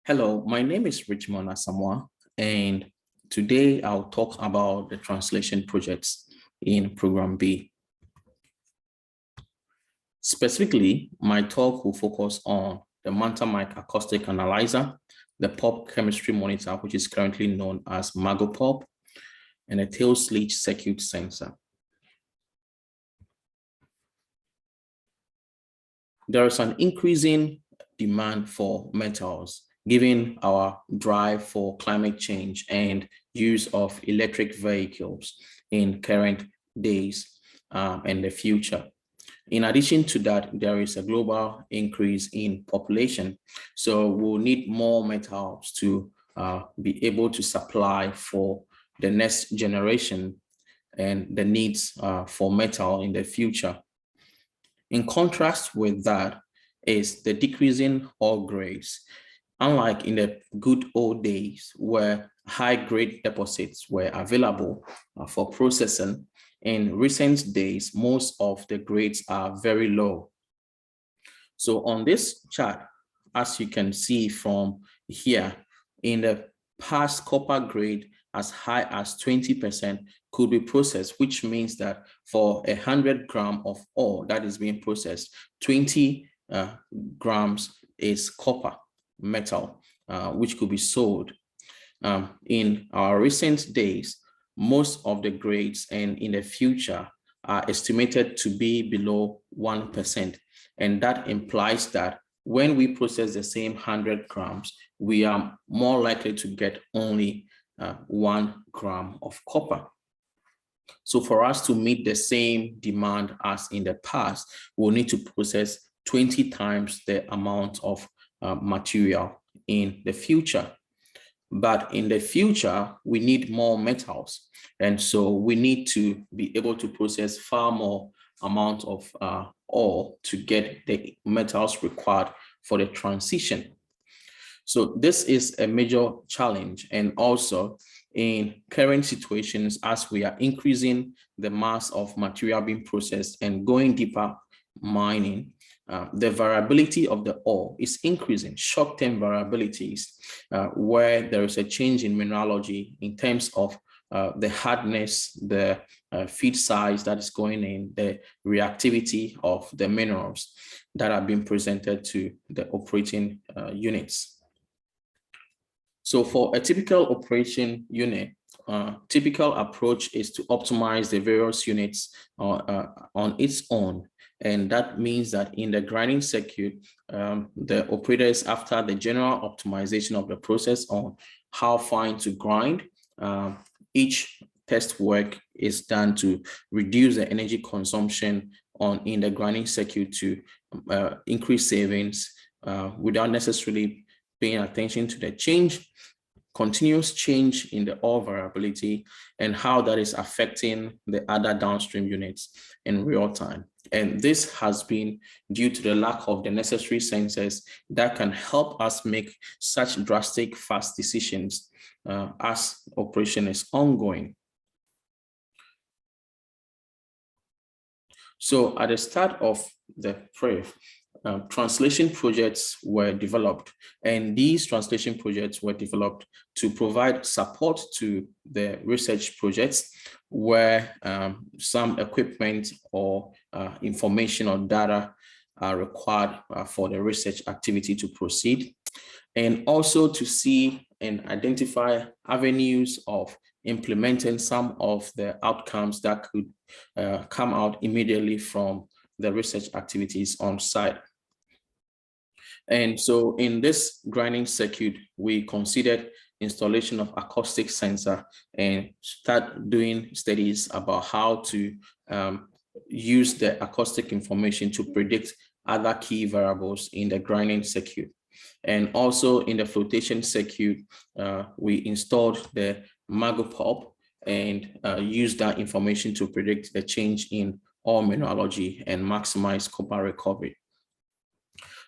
Hello, my name is Richmond Asamoah, and today I'll talk about the translation projects in Program B. Specifically, my talk will focus on the Manta mic acoustic analyzer, the Pulp chemistry monitor, which is currently known as Magotteaux, and a tails leach circuit sensor. There is an increasing demand for metals, given our drive for climate change and use of electric vehicles in current days and the future. In addition to that, there is a global increase in population. So we'll need more metals to be able to supply for the next generation and the needs for metal in the future. In contrast with that is the decreasing ore grades. Unlike in the good old days where high-grade deposits were available for processing, in recent days, most of the grades are very low. So on this chart, as you can see from here, in the past, copper grade as high as 20% could be processed, which means that for 100 grams of ore that is being processed, 20 grams is copper metal, which could be sold. In our recent days, most of the grades and in the future are estimated to be below 1%. And that implies that when we process the same 100 grams, we are more likely to get only 1 gram of copper. So for us to meet the same demand as in the past, we'll need to process 20 times the amount of material in the future. But in the future, we need more metals. And so we need to be able to process far more amount of ore to get the metals required for the transition. So this is a major challenge. And also in current situations, as we are increasing the mass of material being processed and going deeper mining, the variability of the ore is increasing, short-term variabilities, where there is a change in mineralogy in terms of the hardness, the feed size that is going in, the reactivity of the minerals that are being presented to the operating units. So for a typical operation unit, typical approach is to optimize the various units on its own. And that means that in the grinding circuit, the operators, after the general optimization of the process on how fine to grind, each test work is done to reduce the energy consumption in the grinding circuit to increase savings without necessarily paying attention to the continuous change in the ore variability and how that is affecting the other downstream units in real time. And this has been due to the lack of the necessary sensors that can help us make such drastic, fast decisions as operation is ongoing. So at the start of the PRIF, translation projects were developed, and these translation projects were developed to provide support to the research projects where some equipment or information or data are required for the research activity to proceed, and also to see and identify avenues of implementing some of the outcomes that could come out immediately from the research activities on site. And so in this grinding circuit, we considered installation of acoustic sensor and start doing studies about how to use the acoustic information to predict other key variables in the grinding circuit. And also in the flotation circuit, we installed the Magotteaux and used that information to predict the change in ore mineralogy and maximize copper recovery.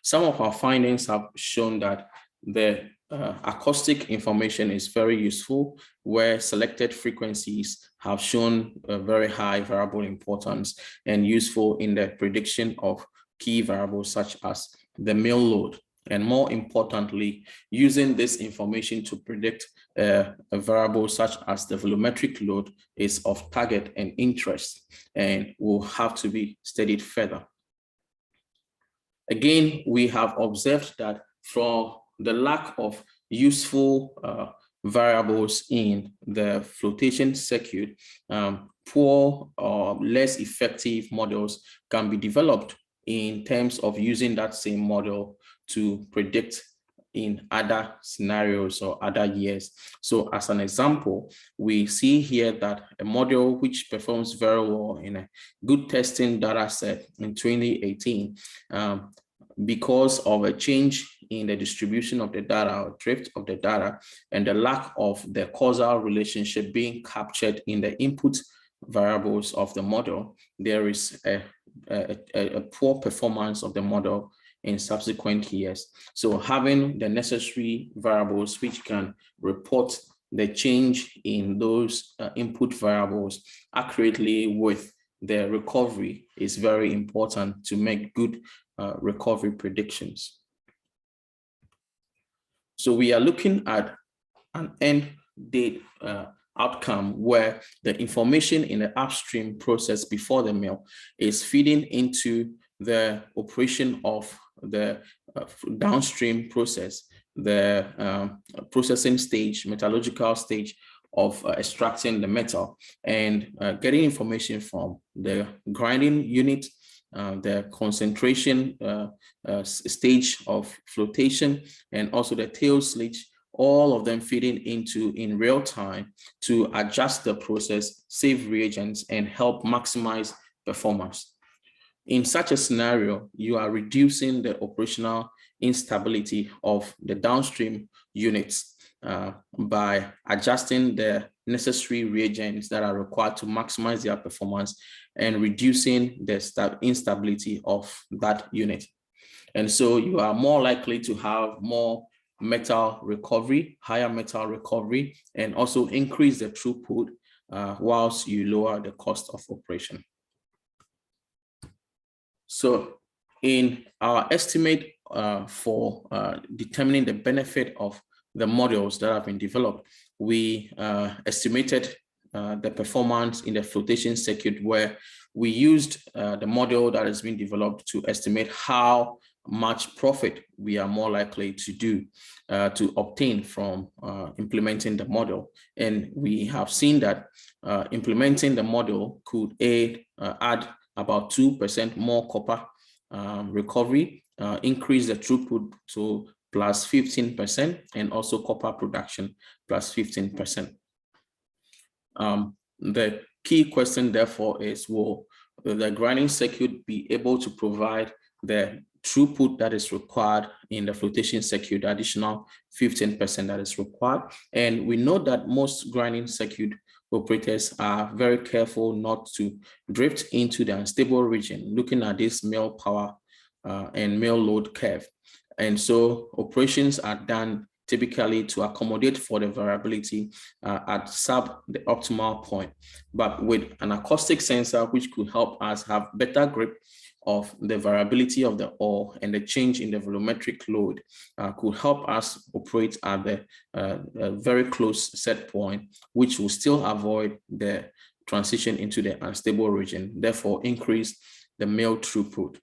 Some of our findings have shown that the acoustic information is very useful, where selected frequencies have shown a very high variable importance and useful in the prediction of key variables such as the mill load And more importantly, using this information to predict a variable such as the volumetric load is of target and interest and will have to be studied further. Again, we have observed that from the lack of useful variables in the flotation circuit, poor or less effective models can be developed in terms of using that same model to predict in other scenarios or other years. So as an example, we see here that a model which performs very well in a good testing data set in 2018, because of a change in the distribution of the data or drift of the data and the lack of the causal relationship being captured in the input variables of the model, there is a poor performance of the model in subsequent years. So having the necessary variables which can report the change in those input variables accurately with the recovery is very important to make good recovery predictions. So we are looking at an end date outcome where the information in the upstream process before the mill is feeding into the operation of the downstream process, the processing stage, metallurgical stage of extracting the metal, and getting information from the grinding unit, the concentration stage of flotation, and also the tails leach, all of them feeding into in real time to adjust the process, save reagents, and help maximize performance. In such a scenario, you are reducing the operational instability of the downstream units by adjusting the necessary reagents that are required to maximize their performance and reducing the instability of that unit. And so you are more likely to have more metal recovery, higher metal recovery, and also increase the throughput whilst you lower the cost of operation. So in our estimate for determining the benefit of the models that have been developed, we estimated the performance in the flotation circuit, where we used the model that has been developed to estimate how much profit we are more likely to do to obtain from implementing the model. And we have seen that implementing the model could add about 2% more copper recovery, increase the throughput to plus 15%, and also copper production plus 15%. The key question, therefore, is will the grinding circuit be able to provide the throughput that is required in the flotation circuit, additional 15% that is required? And we know that most grinding circuit operators are very careful not to drift into the unstable region, looking at this mill power and mill load curve. And so operations are done typically to accommodate for the variability at sub the optimal point. But with an acoustic sensor, which could help us have better grip of the variability of the ore and the change in the volumetric load, could help us operate at the very close set point, which will still avoid the transition into the unstable region, therefore increase the mill throughput.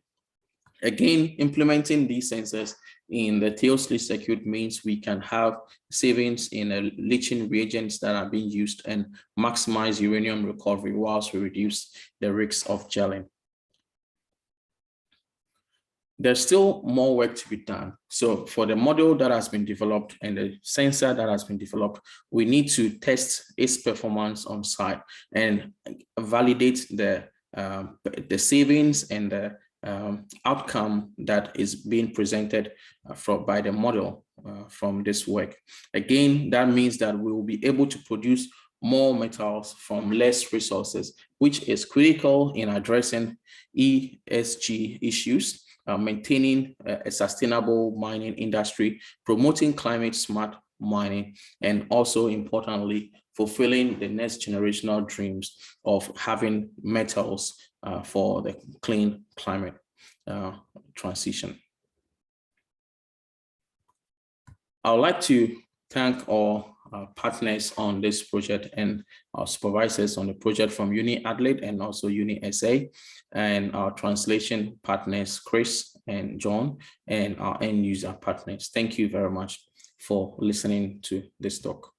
Again, implementing these sensors in the tails leach circuit means we can have savings in the leaching reagents that are being used and maximize uranium recovery whilst we reduce the risks of gelling. There's still more work to be done. So for the model that has been developed and the sensor that has been developed, we need to test its performance on site and validate the savings and the outcome that is being presented by the model from this work. Again, that means that we will be able to produce more metals from less resources, which is critical in addressing ESG issues, maintaining a sustainable mining industry, promoting climate smart mining, and also importantly, fulfilling the next generational dreams of having metals for the clean climate transition. I would like to thank all our partners on this project and our supervisors on the project from Uni Adelaide and also Uni SA, and our translation partners, Chris and John, and our end user partners. Thank you very much for listening to this talk.